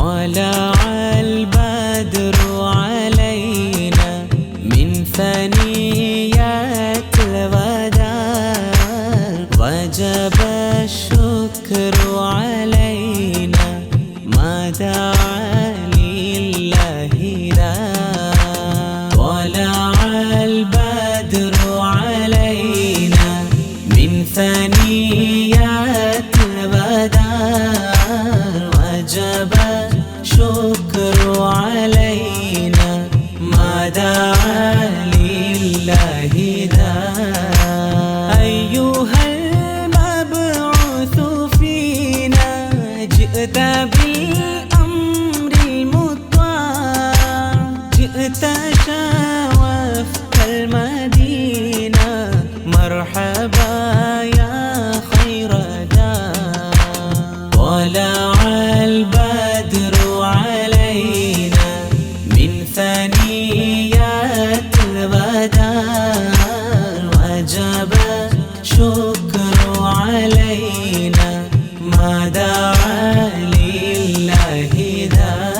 طلع البدر علينا من ثنيات الوداع وجب الشكر علينا ما دعا لله داع طلع البدر علينا من ثنيات الوداع وجب الشكر علينا ما دعا لله داع أيها المبعوث فينا جئت بالأمر المطاع جئت شرفت المدينة مرحبا يا خير داع طلع البدر علينا من ثنيات الوداع وجب شكر علينا ما دعا لله داع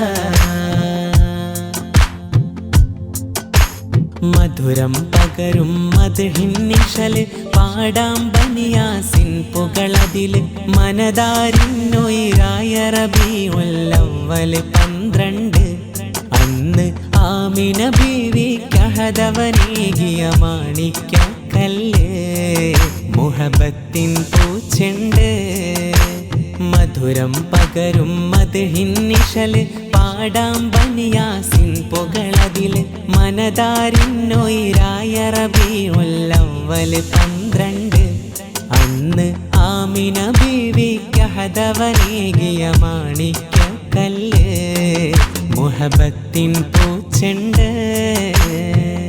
മധുരം പകരും മദ്ഹിന്നിശല് പാടാം ബനിയാസിൻ പുകളതില് മനതാരിന്നുയിരായ റബീഉൽ അവ്വൽ 12 അന്ന് ആമിന ബീവിക്കഹദവനേകിയ മാണിക്യക്കല്ല് മുഹബത്തിൻ പൂച്ചെണ്ട് മധുരം പകരും മദ്ഹിന്നിശല് പാടാം ബനിയാസിൻ പുകളതില് മനതാരിന്നുയിരായ റബീഉൽ അവ്വൽ 12 അന്ന് ആമിന ബീവിക്കഹദവനേകിയ മാണിക്യക്കല്ല് മുഹബത്തിൻ പൂച്ചെണ്ട്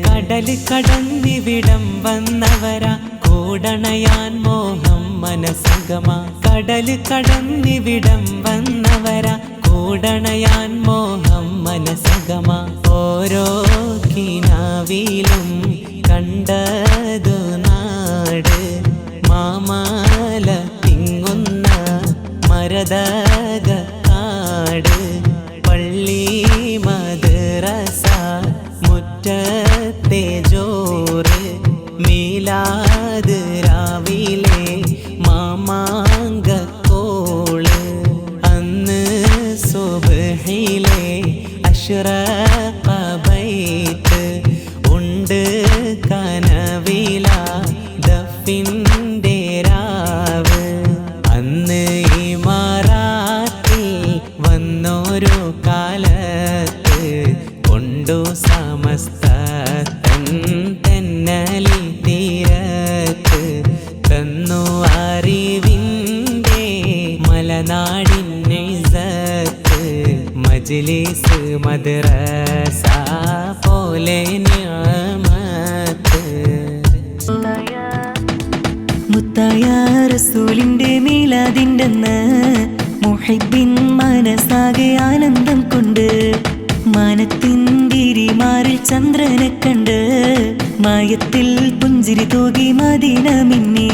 കടല് കടന്നിവിടം വന്നവരാ കൂടണയാൻ മോഹം മനസഗമാ കടല് കടന്നിവിടം വന്നവരാ കൂടണയാൻ മോഹം മനസഗമാ ഓരോ കിനാവിലും കണ്ടതു നാട് മാമാല തിങ്ങുന്ന മരതക കാട് പള്ളി മദ്രസ മുറ്റത്തെ ജോറ് മീലാദ് രാവിലെ മാമാങ്കക്കോള് അന്ന് സുബ്ഹിലെ അശ്റഖ ബൈത്ത് ഉണ്ട് കനവില ദഫിൻ്റെ രാവ് അന്ന് ഇമാറാത്തിൽ വന്നൊരു കാലത്ത് കൊണ്ടു സമസ്ത തെന്നലി തീരത്ത് തന്നു അറിവിൻ്റെ മലനാടിൻ്റെ ഇസ്സത്ത് മജ്ലിസ് മദ്രസ പോലെ നിഅമത്ത് മുത്തായ റസൂലിന്റെ മീലാദിൻ്റെന്ന് മുഹിബ്ബിൻ മനസ്സാകെ ആനന്ദം കൊണ്ട് മാനത്തിൻ ഗിരിമാറിൽ ചന്ദ്രനെ കണ്ട് മായത്തിൽ പുഞ്ചിരി തൂകി മദീന മിന്നി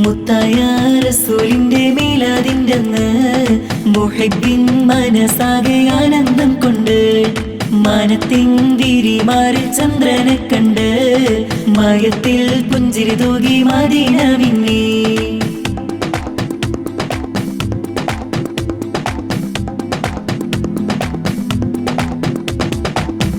മുത്തായ റസൂലിന്റെ മീലാദിൻ്റെന്ന് മുഹിബ്ബിൻ മനസ്സാകെ ആനന്ദം കൊണ്ട് മാനത്തിൻ ഗിരിമാറിൽ ചന്ദ്രനെ കണ്ട് മായത്തിൽ പുഞ്ചിരി തൂകി മദീന മിന്നി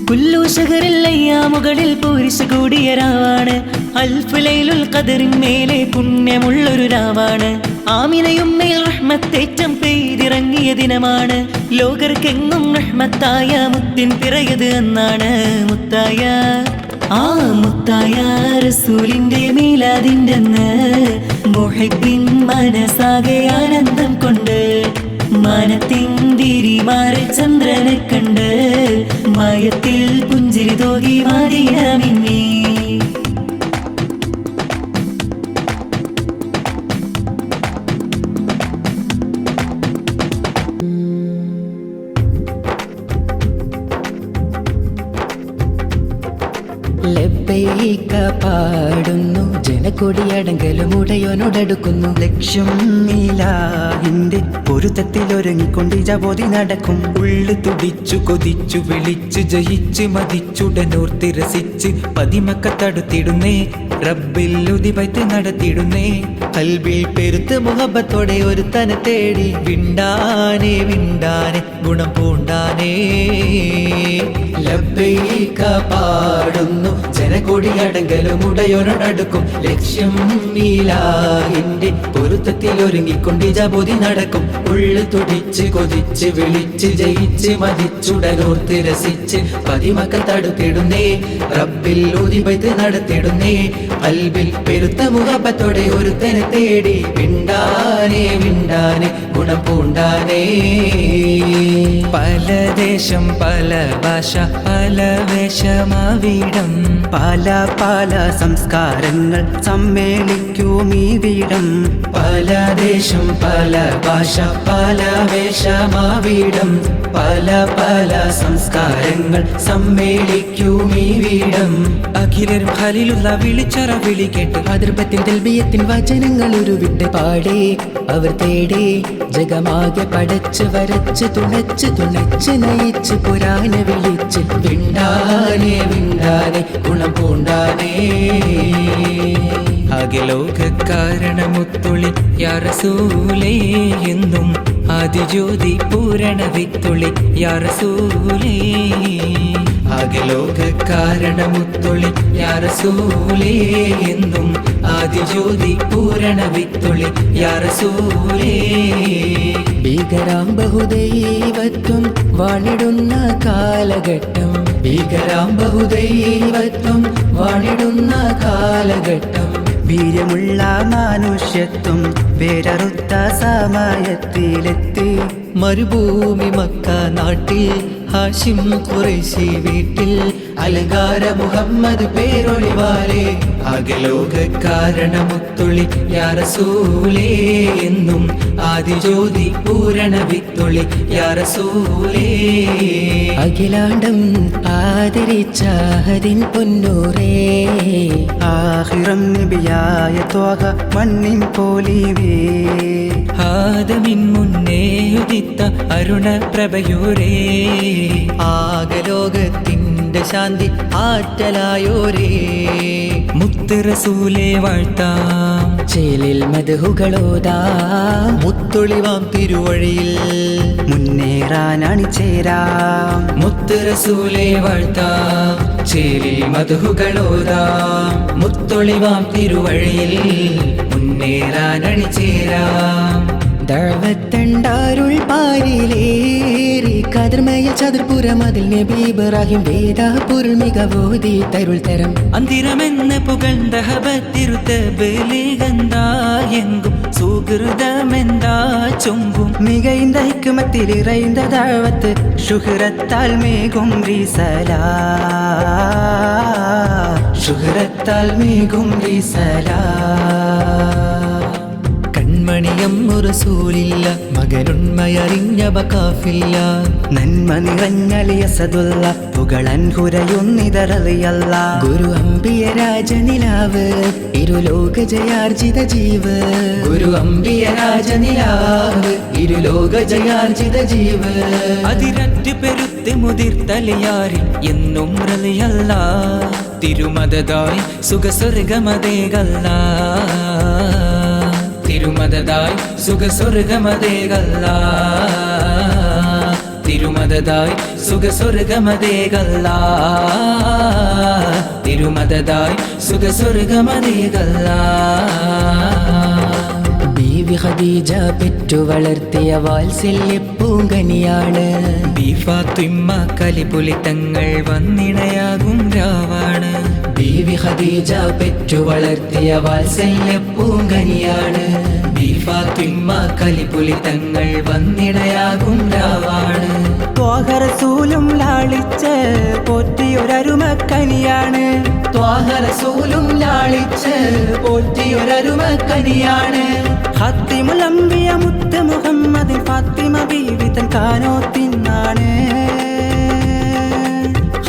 കുല്ലു ശഹറിൽ അയ്യാമുകളിൽ പൂരിശ കൂടിയ രാവാണ് അൽഫ് ലൈലുൽ ഖദറിൻ മേലെ പുണ്യമുള്ളൊരു രാവാണ് ആമിനയും മേൽ റഹ്മത്തേറ്റം പെയ്തിറങ്ങിയ ദിനമാണ് ലോകർക്കെങ്ങും റഹ്മത്തായ മുത്തിൻ പിറയത് എന്നാണ് മുത്തായ മുത്തായ റസൂലിന്റെ മീലാദിൻ്റെന്ന് മുഹിബ്ബിൻ മനസ്സാകെ ആനന്ദം കൊണ്ട് മാനത്തിൻ ഗിരിമാറിൽ ചന്ദ്രനെ കണ്ട് മായത്തിൽ പുഞ്ചിരി തൂകി മദീന മിന്നി ലബ്ബൈക പാടുന്നു ജനകൊടിയടങ്കലും ഉടയോനോടടുക്കുന്നു. ലക്ഷ്യം ഇലാഹിന്റെ പൊരുത്തത്തിലൊരുങ്ങിക്കൊണ്ട് ജബോധി നടക്കും. ഉള്ളു തുടിച്ചു കൊതിച്ചു വിളിച്ചു ജയിച്ച് മതിച്ചുടനോർത്തി രസിച്ച് പതിമക്ക തടുത്തിടുന്നേ റബ്ബിൽ ഉദിപത്ത് നടത്തിടുന്നേ. കൽബിൽ പെരുത്ത് മുഹബത്തോടെ ഒരു തനെ തേടി വിണ്ടാനെ വിണ്ടാനെ ഗുണം പൂണ്ടാനേ. ലബ്ബൈക പാടുന്നു ജനകൊടിയടങ്കലും ഉടയോനോടടുക്കും. ലക്ഷ്യം ഇലാഹിന്റെ പൊരുത്തത്തിലൊരുങ്ങിക്കൊണ്ട് ജബോധി നടക്കും. ഉള്ളു തുടിച്ച് കൊതിച്ച് വിളിച്ച് ജയിച്ച് മതിച്ചുടനോർത്ത് രസിച്ച് പതിമക്ക തടുത്തിടുന്നേ റബ്ബിൽ ഉദിപത്ത് നടത്തിടുന്നേ. കൽബിൽ പെരുത്ത മുഹബത്തോടെ ഒരു തനെ തേടി വിണ്ടാനെ വിണ്ടാനെ ഗുണം പൂണ്ടാനേ. പല ദേശം പല ഭാഷ പല വേഷമാവിടം. പല പല സംസ്കാരങ്ങൾ സമ്മേളിക്കും ഈ വീടം. പല ദേശം പല ഭാഷ പല വേഷമാവിടം. പല പല സംസ്കാരങ്ങൾ സമ്മേളിക്കും ഈ വീടം. അഖിലരും ഖലീലുള്ള വിളിച്ചറ വിളി കേട്ട് അതിർപ്പത്തിൻ തെൽബിയത്തിൻ വചനങ്ങൾ ഉരുവിട്ട് പാടേ അവർ തേടേ. ജഗമാകെ പടച്ച് വരച്ച് തുണച്ച് തുണച്ച് നയിച്ച് പുരാന വിളിച്ച് വിണ്ടാനെ വിണ്ടാനെ ഗുണം പൂണ്ടാനേ. അഖിലോകാരണമുത്തുളി യാ റസൂലേ എന്നും ആദിജ്യോതി പൂരണ വിത്തുളി യാ റസൂലേ. അഖിലോകാരണമുത്തുളി യാ റസൂലേ എന്നും ആദിജ്യോതി പൂരണ വിത്തുളി യാ റസൂലേ. ഭീകരാം ബഹുദൈവത്വം വാണിടുന്ന കാലഘട്ടം. ഭീകരാം ബഹുദൈവത്വം വാണിടുന്ന കാലഘട്ടം. വീര്യമുള്ള മനുഷ്യത്വം വേരറുത്ത സമയത്തിലെത്തി. മരുഭൂമി മക്ക നാട്ടിൽ ഹാഷിം ഖുറൈശി വീട്ടിൽ അലങ്കാര മുഹമ്മദ് പേരൊളിവാലേ. അഖിലോകാരണമുത്തുളി യാ റസൂലേ എന്നും ആദിജ്യോതി പൂരണ വിത്തുളി യാ റസൂലേ. അഖിലാണ്ടം ആദരിച്ച ഹരിൻ പൊന്നൂറേ. ആഹിറം നബിയായ ത്വാഹ മണ്ണിൻ പോലിവേ. ആദമിൻ മുന്നേ ഉദിത്ത അരുണ പ്രഭയൂരേ. ആകലോകത്തിൻ്റെ ശാന്തി ആറ്റലായോരേ. മുത്ത് റസൂലേ വാഴ്ത്താം ചേലിൽ മദ്ഹുകളോതാം. മുത്തൊളിവാം തിരുവഴിയിൽ മുന്നേറാനണിചേരാം. മുത്ത് റസൂലേ വാഴ്ത്താം ചേലിൽ മദ്ഹുകളോതാം. മുത്തൊളിവാം തിരുവഴിയിൽ മുന്നേറാനണിചേരാം. ദഅവത്തണ്ടാരുൾ പാരിലേറി കതിർമയ ചതുർപുരം അതിൽ നബി ഇബ്രാഹിം വേദ പൊരുൾ മികവോതി തരുൾ തരം. അന്തിരമെന്ന് പുകഴ്ന്ന ഹബത്തിരുത്തബലികന്താ എങ്കും സുഹൃതമെന്താ ചൊങ്കും. മികൈந்த ഹിക്മത്തിൽ ഇറൈந்த ദഅവത്ത് ശുഹ്റത്താൽ മേഘും റിസലാ. ശുഹ്റത്താൽ മേഘും റിസലാ. കൺമണിയം റസൂലില്ല മകനുണ്മയറിഞ്ഞ ബകാഫില്ല. നന്മ നിറഞ്ഞലിയസതുള്ള പുകളൻ ഹുരയുന്നിതറിയല്ല. ഗുരു അംബിയ രാജനിലാവ് ഇരുലോക ജയാർജിത ജീവ്. ഗുരു അംബിയ രാജനിലാവ് ഇരുലോക ജയാർജിത ജീവ്. അതിരറ്റ് പെരുത്ത് മുതിർത്തലിയാരിൽ എന്നും റളിയല്ല. തിരുമദതായി സുഖസ്വർഗമതേകല്ല. തിരുമദതായി സുഖസ്വർഗമതേകല്ല. തിരുമദതായി സുഖസ്വർഗമതേകല്ല. തിരുമദതായി സുഖസ്വർഗമതേകല്ല. ബീവി ഖദീജ പെറ്റു വളർത്തിയ വാത്സല്യ പൂങ്കനിയാണ്. ബി ഫാത്തിമ കലിപുലിത്തങ്ങൾ വന്നിണയാകും രാവാണ്. ബീവി ഖദീജ പെറ്റു വളർത്തിയ വാത്സല്യ പൂങ്കനിയാണ്. ബി ഫാത്തിമ കലിപുലിത്തങ്ങൾ വന്നിണയാകും രാവാണ്. ത്വാഹ റസൂലും ലാളിച്ച് പോറ്റിയൊരരുമക്കനിയാണ്. ത്വാഹ റസൂലും ലാളിച്ച് പോറ്റിയൊരരുമക്കനിയാണ്. ഖാത്തിമുൽ അംബിയ മുത്ത് മുഹമ്മദ് ഫാത്തിമ ബീവി തൻ കാനോത്തിനാണ്.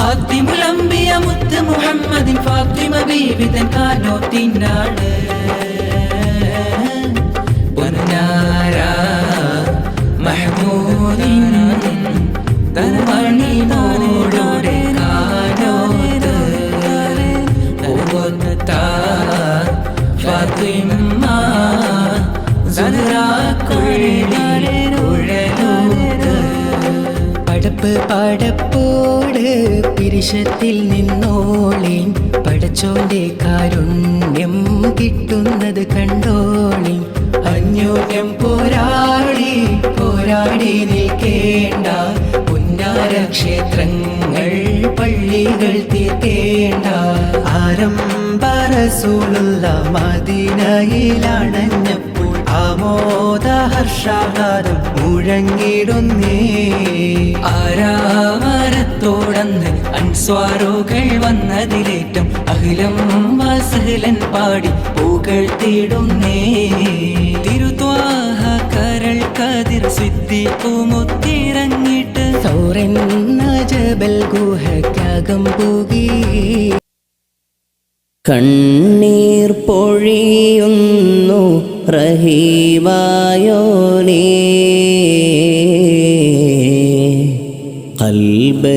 ഖാത്തിമുൽ അംബിയ മുത്ത് മുഹമ്മദിൻ ഫാത്തിമ ബീവി തൻ കാനോത്തിനാണ് പൊന്നാര മഹ്മൂദിൻ തൻമണി മോളുടെ കാനോത്ത് ഓത്ത ഫാത്തിമ പടപ്പ് പടപ്പോട് പിരിശത്തിൽ നിന്നോളീം പടച്ചോന്റെ കാരുണ്യം കിട്ടുന്നത് കണ്ടോളീം അന്യോന്യം പോരാടി പോരാടി നിൽക്കേണ്ട പുന്നാര ക്ഷേത്രങ്ങൾ പള്ളികൾ തീർക്കേണ്ട ആരംഭ റസൂലുള്ള മദീനയിലണഞ്ഞപ്പോൾ ആമോദ ഹർഷാഹ്ലാദം മുഴങ്ങിടുന്നേ. ആരാമരത്തോടന്ന് അൻസ്വാറുകൾ വന്നതിലേറ്റം അഖിലം വസഹലൻ പാടി പുകഴ്ത്തിടുന്നേ. തിരുത്വാഹ കരൾ കതിർ സിദ്ദീഖുമുത്തിറങ്ങിട്ട് സൗറെന്ന ജബൽ ഗുഹയ്ക്കകം പോകി കണ്ണീർ പൊഴിയുന്നു റഹീമായോനേ, ഖൽബ്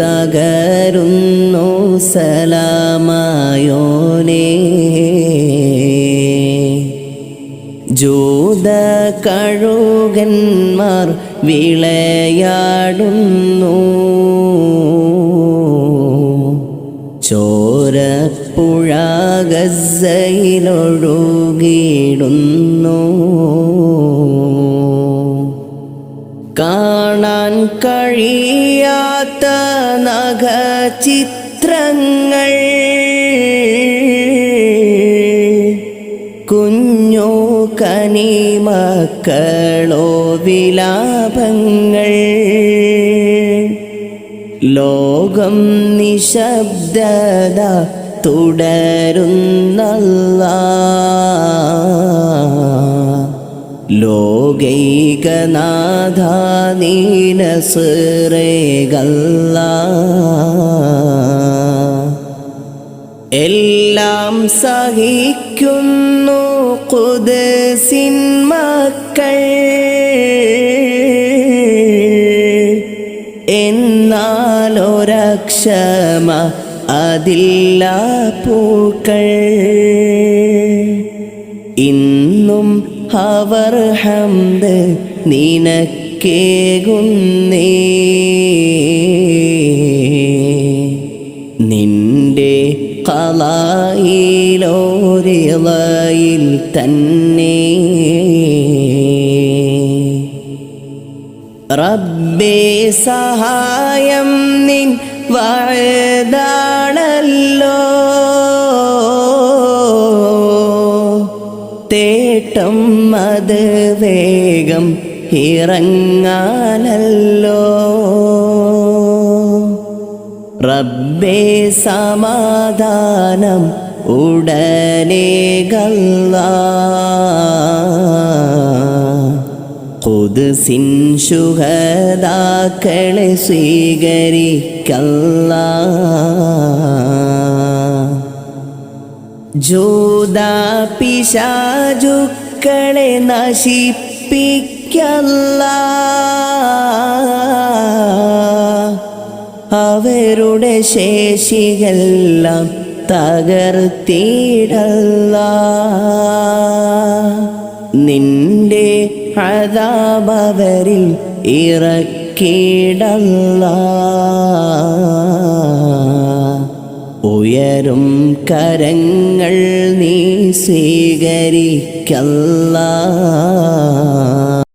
തകരുന്നു സലാമായോനേ. ജൂത കഴുകന്മാർ വിളയാടുന്നു, ചോരപ്പുഴ ഗസ്സയിലൊഴുകിയിടുന്നു. കാണാൻ കഴിയാത്ത നഖചിത്രങ്ങൾ, കുഞ്ഞു കനിമക്കളോ വിലാപങ്ങൾ. ലോകം നിശബ്ദത തുടരുന്നല്ലാഹ്, ലോകൈകനാഥ നീ നസ്റേകല്ലാഹ്. എല്ലാം സഹിക്കുന്നു ഖുദ്സിൻ മക്കൾ, എന്നാലൊരക്ഷമ അതില്ല പൂക്കൾ. ഇന്നും അവർ ഹംദ് നിനക്കേകുന്നേ, നിന്റെ ഖലായിലോരിളയിൽ തന്നെ. റബ്ബേ സഹായം നിൻ വഅദാണല്ലോ, തേട്ടം അത് വേഗം ഇറങ്ങാനല്ലോ. റബ്ബേ സമാധാനം ഉടനേകല്ലാഹ്, ഖുദ്സിൻ ശുഹദാക്കളെ സ്വീകരിക്കല്ലാഹ്. ജൂത പിശാചുക്കളെ നശിപ്പിക്കല്ലാഹ്, അവരുടെ ശേഷികളെല്ലാം തകർത്തിടല്ലാഹ്. നിന്റെ അദാബവരിൽ ഇറക്കിടല്ലാഹ്, ഉയരും കരങ്ങൾ നീ സ്വീകരിക്കല്ലാഹ്.